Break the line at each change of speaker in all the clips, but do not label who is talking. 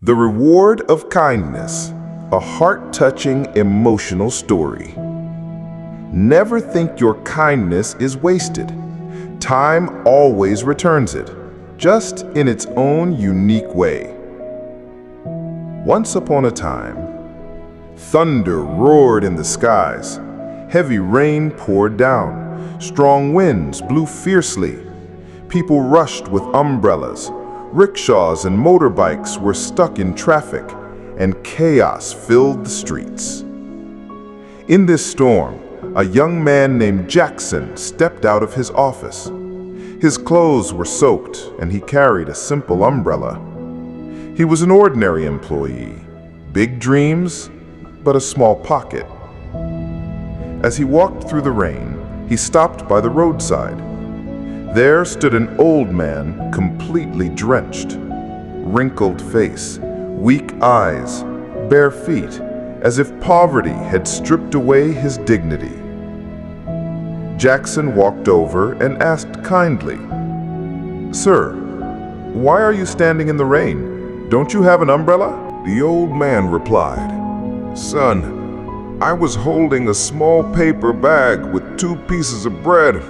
The Reward of Kindness, a heart-touching emotional story. Never think your kindness is wasted. Time always returns it, just in its own unique way. Once upon a time, thunder roared in the skies. Heavy rain poured down. Strong winds blew fiercely. People rushed with umbrellas. Rickshaws and motorbikes were stuck in traffic, and chaos filled the streets. In this storm, a young man named Jackson stepped out of his office. His clothes were soaked, and he carried a simple umbrella. He was an ordinary employee, big dreams, but a small pocket. As he walked through the rain, he stopped by the roadside. There stood an old man, completely drenched. Wrinkled face, weak eyes, bare feet, as if poverty had stripped away his dignity. Jackson walked over and asked kindly, "Sir, why are you standing in the rain? Don't you have an umbrella?"
The old man replied, "Son, I was holding a small paper bag with 2 pieces of bread.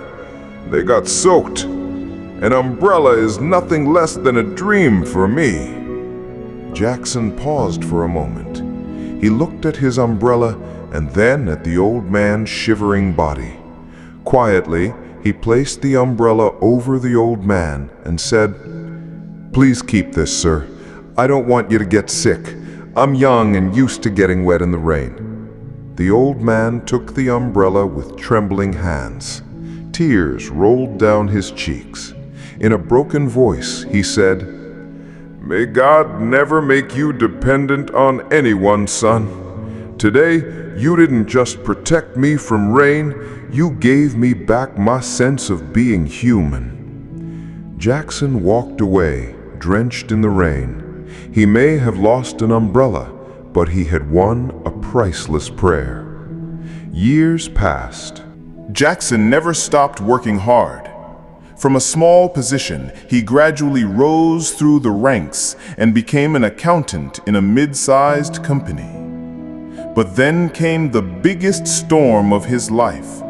They got soaked. An umbrella is nothing less than a dream for me." Jackson paused for a moment. He looked at his umbrella and then at the old man's shivering body. Quietly, he placed the umbrella over the old man and said, "Please keep this, sir. I don't want you to get sick. I'm young and used to getting wet in the rain." The old man took the umbrella with trembling hands. Tears rolled down his cheeks. In a broken voice, he said, "May God never make you dependent on anyone, son. Today, you didn't just protect me from rain, you gave me back my sense of being human." Jackson walked away, drenched in the rain. He may have lost an umbrella, but he had won a priceless prayer. Years passed.
Jackson never stopped working hard. From a small position, he gradually rose through the ranks and became an accountant in a mid-sized company. But then came the biggest storm of his life.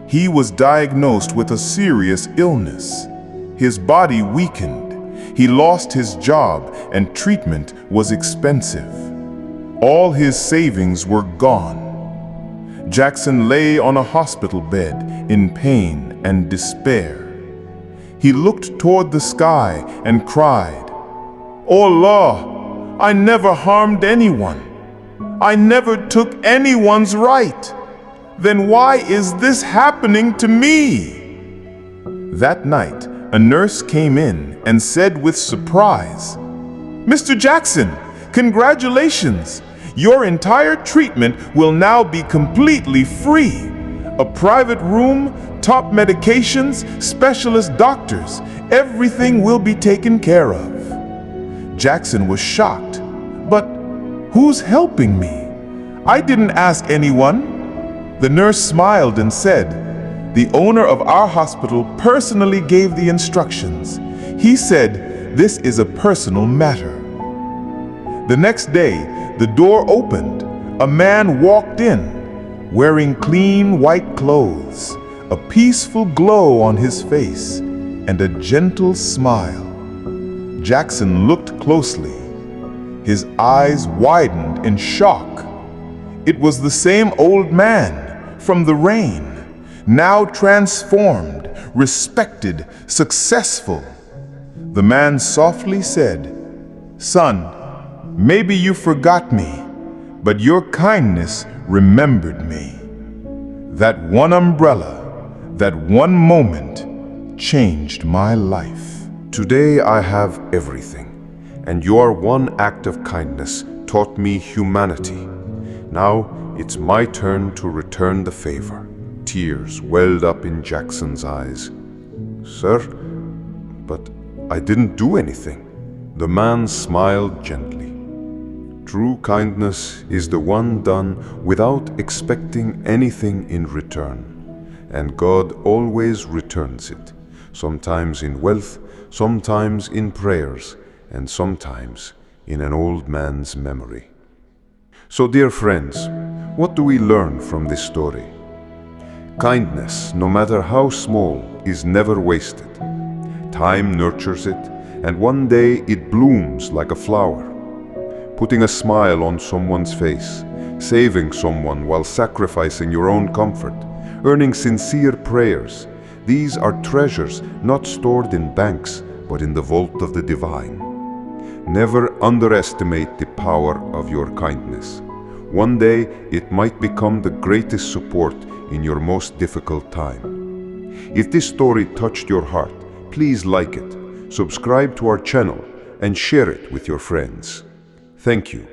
He was diagnosed with a serious illness. His body weakened. He lost his job, and treatment was expensive. All his savings were gone. Jackson lay on a hospital bed in pain and despair. He looked toward the sky and cried, "Oh Allah, I never harmed anyone. I never took anyone's right. Then why is this happening to me?" That night, a nurse came in and said with surprise, "Mr. Jackson, congratulations! Your entire treatment will now be completely free. A private room, top medications, specialist doctors, everything will be taken care of." Jackson was shocked. "But who's helping me? I didn't ask anyone." The nurse smiled and said, "The owner of our hospital personally gave the instructions. He said this is a personal matter." The next day, the door opened. A man walked in, wearing clean white clothes, a peaceful glow on his face, and a gentle smile. Jackson looked closely. His eyes widened in shock. It was the same old man from the rain, now transformed, respected, successful. The man softly said, "Son, maybe you forgot me, but your kindness remembered me. That one umbrella, that one moment, changed my life."
Today I have everything, and your one act of kindness taught me humanity. Now it's my turn to return the favor. Tears welled up in Jackson's eyes. "Sir, but I didn't do anything." The man smiled gently. True kindness is the one done without expecting anything in return, and God always returns it, sometimes in wealth, sometimes in prayers, and sometimes in an old man's memory. So, dear friends, what do we learn from this story? Kindness, no matter how small, is never wasted. Time nurtures it, and one day it blooms like a flower. Putting a smile on someone's face, saving someone while sacrificing your own comfort, earning sincere prayers, these are treasures not stored in banks, but in the vault of the divine. Never underestimate the power of your kindness. One day it might become the greatest support in your most difficult time. If this story touched your heart, please like it, subscribe to our channel, and share it with your friends. Thank you.